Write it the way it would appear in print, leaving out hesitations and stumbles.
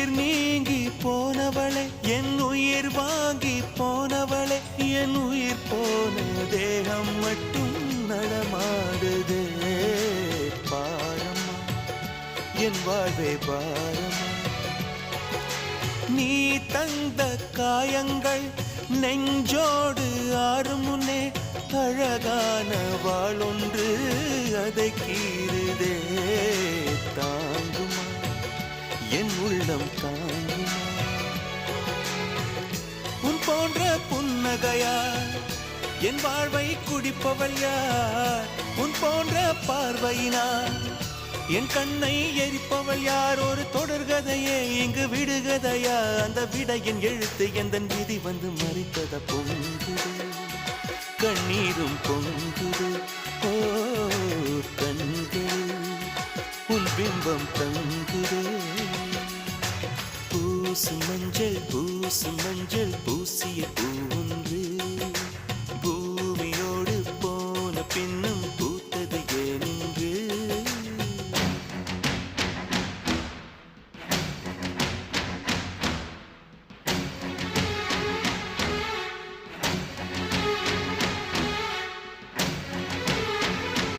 உயிர் நீங்கி போனவளே, என் உயிர் வாங்கி போனவளே, என் உயிர் போன தேகம் மட்டும் நடமாடுதே. பாரம்மா என் வாழ்வே பாரம்மா, நீ தந்த காயங்கள் நெஞ்சோடு ஆறும் முன்னே அழகான வாளொன்று அதை கீறுதே. தாங்குமா என் உள்ளம் தாங்குமா, உன் போன்ற புன்னகையார் என் வாழ்வை குடிப்பவள் யார், உன் போன்ற பார்வையினார் என் கண்ணை எரிப்பவள் யார். ஒரு தொடர்கதையே இங்கு விடுகதையா, அந்த விடையின் எழுத்து எந்தன் விதி வந்து மறித்தத பொங்குது, கண்ணீரும் பொங்குது. ஓ கண்கள் உன் பிம்பம் தங்குதே. பூசு மஞ்சள் பூசு மஞ்சள்